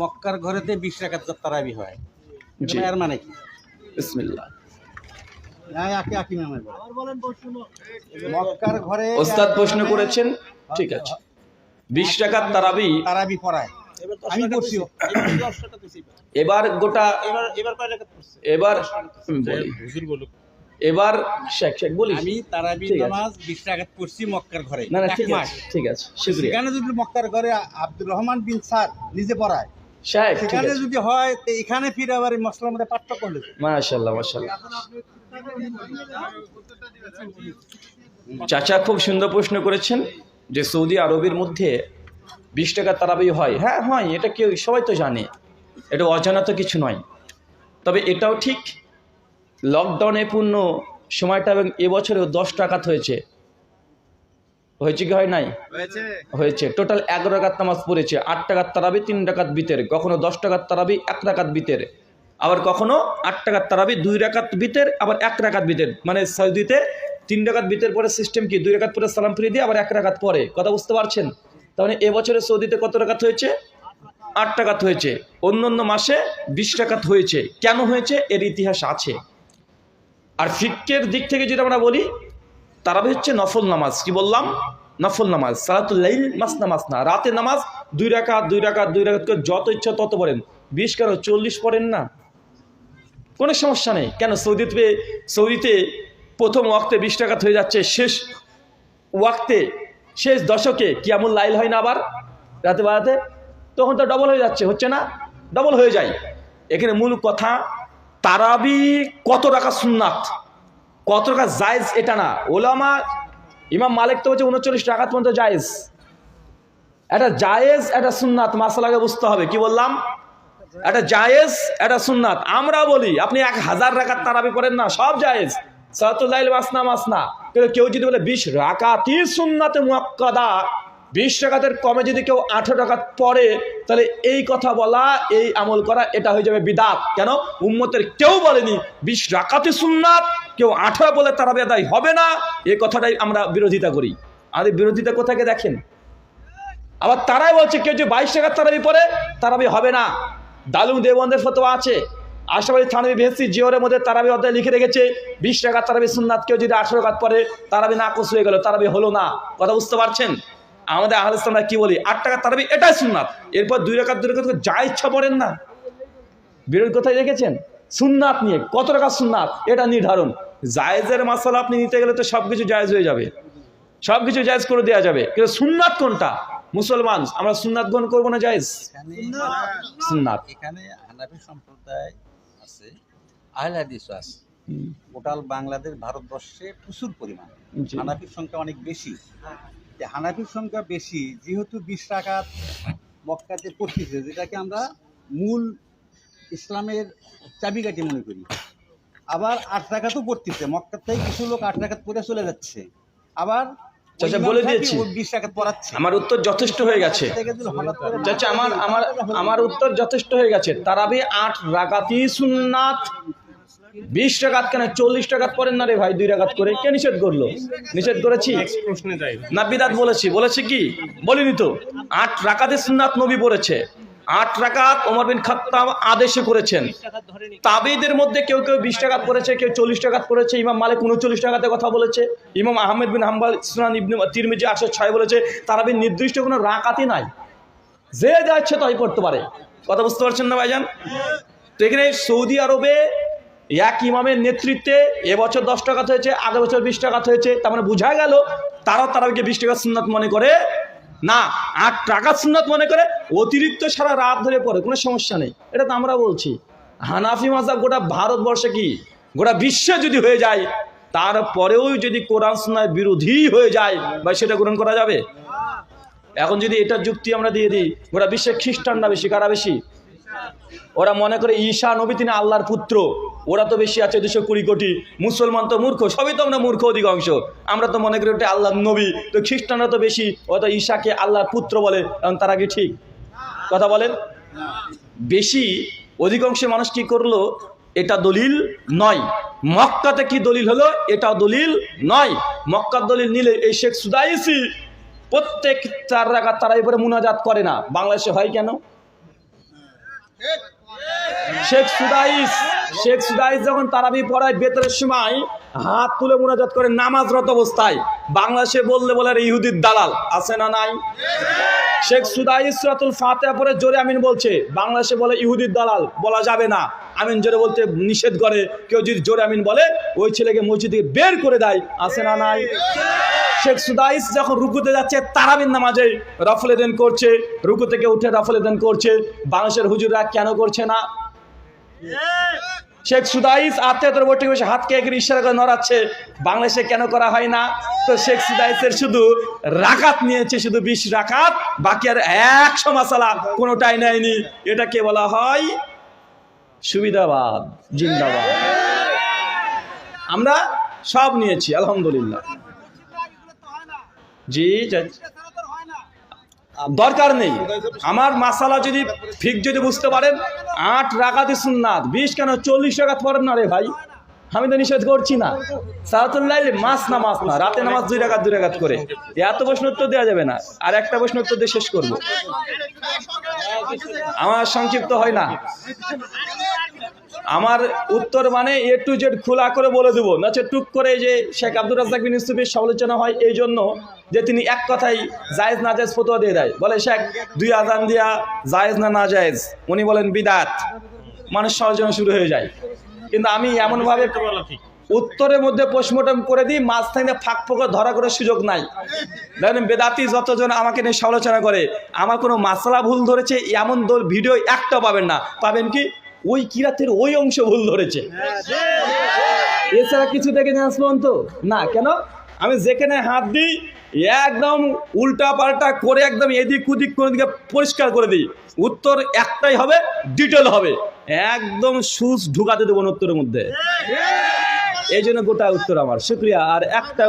মক্কার ঘরেতে 20 রাকাত তারাবি হয়, জি এর মানে কি? বিসমিল্লাহ। মক্কার ঘরে ওস্তাদ প্রশ্ন করেছেন, ঠিক আছে। 20 রাকাত তারাবি তারাবি পড়ায়, আমি পড়ছি। এবার গোটা এবার বলি, এবার শেখ বলিস। আমি তারাবি ঠিক আছে। নামাজ 20 রাকাত পড়ছি মক্কার ঘরে। না না, এক ঠিক মাস। আছে, ঠিক আছে, শুকরিয়া সেখানে যদি মক্কার ঘরে আব্দুর রহমান বিন সাদ নিজে পড়ায়, শেখ, ঠিক সেখানে আছে। যদি হয় তো এখানে ফিরে আবার এই মশলার মধ্যে পার্থক্য হলো। মাশাআল্লাহ মাশাআল্লাহ। চাচা খুব সুন্দর প্রশ্ন করেছেন যে সৌদি আরবের মধ্যে 20 টাকা তারাবি হয়। হ্যাঁ হয়, এটা কেউ সবাই তো জানে, এটা অজানা তো কিছু নয়। তবে এটাও ঠিক, লকডাউনে পূর্ণ সময়টা এবং এবছরেও 10 টাকাত হয়েছে কি হয় নাই? হয়েছে। টোটাল 11 রাকাত নামাজ পড়েছে, 8 টাকার তারাবি, 3 রাকাত বিতের, কখনো 10 টাকার তারাবি 1 রাকাত বিতের, আবার কখনো 8 টাকার তারাবি 2 রাকাত বিতের, আবার 1 রাকাত বিতের। মানে সৌদিতে 3 রাকাত বিতের পরে সিস্টেম কি 2 রাকাত পরে সালাম ফিরিয়ে দিয়ে আবার 1 রাকাত পরে। কথা বুঝতে পারছেন? তার মানে এবছরে সৌদিতে কত রাকাত হয়েছে? 8 টাকাত হয়েছে। অন্য অন্য মাসে 20 টাকাত হয়েছে। কেন হয়েছে এর ইতিহাস আছে। আর ফিক্কের দিক থেকে যদি আমরা বলি, তারাবি হচ্ছে নফল নামাজ। কি বললাম? নফল নামাজ। সালাতুল লাইল মাসনা মাসনা, রাতের নামাজ 2 রাকাত 2 রাকাত 2 রাকাত করে যত ইচ্ছা তত পড়েন। 20 কেন 40 পড়েন না, কোনো সমস্যা নেই। কেন সৌদিতে প্রথম ওয়াক্তে 20 টাকাত হয়ে যাচ্ছে, শেষ ওয়াক্তে শেষ দশকে কিয়ামুল লাইল হয় না আবার রাতে বেলাতে, তখন তো ডবল হয়ে যাচ্ছে, হচ্ছে না? ডবল হয়ে যায়। এখানে মূল কথা তারাবি কত টাকা সুন্নাত, কত টাকা জায়েজ এটা না। ওলামা ইমাম মালিক তো বলছে 39 টাকাত পর্যন্ত জায়েজ। এটা জায়েজ, এটা সুন্নাত, মাসালাকে বুঝতে হবে। কি বললাম? এটা জায়েজ, এটা সুন্নাত। আমরা বলি আপনি 1000 রাকাত তারাবি করেন না, সব জায়েজ। সালাতুল লাইল মাসনা মাসনা। কিন্তু কেউ যদি বলে 20 রাকাতই সুন্নাতে মুআক্কাদা, 20 রাকাতের কমে যদি কেউ 18 রাকাত পড়ে, তাহলে এই কথা বলা, এই আমল করা, এটা হয়ে যাবে বিদআত। কেন? উম্মতের কেউ বলেনি 20 রাকাতই সুন্নাত, কেউ 18 বলে তারাবি আদায় হবে না। এই কথাটাই আমরা বিরোধিতা করি। আমাদের বিরোধিতা কোথাকে দেখেন। আবার তারাই বলছে কেউ যে 22 টাকার তারাবি পড়ে তারাবি হবে না। দালুম দেওবন্দের ফতোয়া আছে, আশরাফ আলী থানভী বেহেশতি জিওরের মধ্যে তারাবি অধ্যায় লিখে রেখেছে 20 টাকার তারাবি সুন্নাত, কেউ যদি 18 রাকাত পড়ে তারাবি নাকস হয়ে গেল, তারাবি হলো না। কথা বুঝতে পারছেন? আমাদের আহলে সুন্নাহ কি বলি? 8 টাকার তারাবি এটাই সুন্নাত, এরপর 2 রাকাত 2 রাকাত যা ইচ্ছা পড়েন না। বিরোধ কোথায় দেখেছেন? সুন্নাত নিয়ে কত টাকা সুন্নাত এটা নির্ধারণ। জায়েজের মাসালা আপনি নিতে গেলে তো সবকিছু জায়েজ হয়ে যাবে, সবকিছু জায়েজ করে দেওয়া যাবে, কিন্তু সুন্নাত কোনটা? মুসলমান আমরা সুন্নাত গ্রহণ করবো না জায়েজ? সুন্নাত। এখানে হানাফি সম্প্রদায় আছে, আহলে হাদিসও আছে। টোটাল বাংলাদেশ ভারতবর্ষে প্রচুর পরিমাণ জি। হানাফির সংখ্যা অনেক বেশি। হানাফির সংখ্যা বেশি যেহেতু 20 রাকাত মক্কাতে পড়তেছে, যেটাকে আমরা মূল ইসলামের চাবিকাঠি মনে করি। আবার 8 রাকাতও পড়তেছে, মক্কাতেই কিছু লোক 8 রাকাত পড়ে চলে যাচ্ছে, আবার চাচা বলে দিয়েছি 20 রাকাত পড়াচ্ছে। আমার উত্তর যথেষ্ট হয়ে গেছে। চাচা আমার উত্তর যথেষ্ট হয়ে গেছে। তারাবি 8 রাকাতই সুন্নাত। 20 রাকাত কেন 40 রাকাত পড়েন না রে ভাই, 2 রাকাত করে। কে নিষেধ করলো? নিষেধ করেছি না? বিদআত বলেছি কি বলিনি তো। 8 রাকাতই সুন্নাত নবী পড়েছে। 8 রাকাত ওমর বিন খাত্তাব আদেশে করেছেন। তাবেঈদের মধ্যে কেউ কেউ 20 টাকাত করেছে, কেউ 40 টাকাত করেছে। ইমাম মালিক 39 টাকাতে কথা বলেছে। ইমাম আহমেদ বিন হাম্বল সুনান ইবনে তিরমিজি 806 বলেছে। তারাবির নির্দিষ্ট কোনো রাকাতই নাই, যে যা ইচ্ছে তাই করতে পারে। কথা বুঝতে পারছেন না ভাইজান? তো এখানে সৌদি আরবে এক ইমামের নেতৃত্বে এবছর 10 টাকাত হয়েছে, আগের বছর 20 টাকাত হয়েছে। তার মানে বোঝা গেল তারাবিকে 20 টাকা সুন্নাত মনে করে না, 8 টাকা সুন্নাত মনে করে, অতিরিক্ত সারা রাত ধরে পড়ে, কোনো সমস্যা নেই। এটা তো আমরা বলছি। হানাফি মাযহাব গোটা ভারতবর্ষে কি গোটা বিশ্বে যদি হয়ে যায়, তারপরেও যদি কোরআন সুন্নাহর বিরোধী হয়ে যায়, বা সেটা গ্রহণ করা যাবে? এখন যদি এটা যুক্তি আমরা দিয়ে দিই, গোটা বিশ্বে খ্রিস্টানরা বেশি, কারা বেশি? ওরা মনে করে ঈসা নবী তিনি আল্লাহর পুত্র, ওরা তো বেশি আছে 220 কোটি। মুসলমান তো মূর্খ, সবই তো আমরা মূর্খ অধিকাংশ। আমরা তো মনে করি ওটা আল্লাহর নবী, তো খ্রিস্টানরা তো বেশি, ও তো ঈসাকে আল্লাহর পুত্র বলে। এখন তারা কি ঠিক কথা বলেন? বেশি অধিকাংশ মানুষ কি করলো? এটা দলিল নয়। মক্কাতে কি দলিল হলো? এটাও দলিল নয়। মক্কার দলিল নিলে এই শেখ সুদাইসি প্রত্যেক 4 রাকাত তারাবি পরে মুনাজাত করে না, বাংলাদেশে হয় কেন? শেখ সুদাইস যখন তারাবি পড়ায় বেতরের সময় হাত তুলে মুনাজাত করে নামাজরত অবস্থায় বাংলাদেশে বললে বলে ইহুদির দালাল আছে না নাই? শেখ সুদাইস সূরাতুল ফাতিহা পড়ে জোরে আমিন বলছে, বাংলাদেশে বলে ইহুদির দালাল, বলা যাবে না, আমিন জোরে বলতে নিষেধ করে। কেউ যদি জোরে আমিন বলে ওই ছেলেকে মসজিদ থেকে বের করে দেয়, আছে না নাই? শেখ সুদাইস যখন রুকুতে যাচ্ছে তারাবির নামাজে রফলেদান করছে, রুকু থেকে উঠে রফলেদান করছে, বাংলাদেশের হুজুররা কেন করছে না? শেখ সুদাইস আত্মীয়তার বৈঠকে বসে হাতকে এগিয়ে ইশারা করে নড়াচ্ছে, বাংলাদেশে কেন করা হয় না? তো শেখ সুদাইসের শুধু রাকাত নিয়েছে, শুধু 20 রাকাত, বাকি আর 100 মাসালা কোনোটাই নেয়নি। এটাকে বলা হয় সুবিধাবাদ, জিন্দাবাদ। আমরা সব নিয়েছি আলহামদুলিল্লাহ। জি দরকার নেই, আমার মাসালা যদি ঠিক যদি বুঝতে পারেন 8 রাকাতে সুন্নাত, 20 কেন 40 রাকাত পড়েন না রে ভাই, আমি তো নিষেধ করছি না। সালাতুল লাইল মাস না রাতে নামাজ 2 রাকাত করে। এত প্রশ্ন উত্তর দেওয়া যাবে না, আর একটা প্রশ্ন উত্তর দিয়ে শেষ করব, আমার সংক্ষিপ্ত হয় না। আমার উত্তর মানে A to Z খোলা করে বলে দেবো, নাচে টুক করে যে শেখ আব্দুর রাজ্জাক বিন ইউসুফের সমালোচনা হয় এই জন্য যে তিনি এক কথাই জায়েজ না জায়েজ ফতোয়া দিয়ে দেয়, বলে শেখ 2 আযান দিয়া জায়েজ না জায়েজ, উনি বলেন বিদাত, মানুষ সমালোচনা শুরু হয়ে যায়। কিন্তু আমি এমনভাবে উত্তরের মধ্যে পোস্টমর্টম করে দিই, মাঝখানে ফাঁক ফোকর ধরা করে সুযোগ নাই। দেখেন বেদাতি যতজন আমাকে নিয়ে সমালোচনা করে, আমার কোনো মাসলা ভুল ধরেছে এমন ভিডিও একটা পাবেন না, পাবেন কি ওই কিরাতের ওই অংশ ভুল ধরেছে, এছাড়া কিছু দেখে আসলাম তো না। কেন? আমি যেখানে হাত দিই একদম উল্টা পাল্টা করে একদম এদিক ওদিক করে দিকে পরিষ্কার করে দিই, উত্তর একটাই হবে, ডিটেল হবে, একদম সুস ঢুকাতে দেবো উত্তরের মধ্যে। এই জন্য গোটা উত্তর আমার। শুক্রিয়া। আর একটা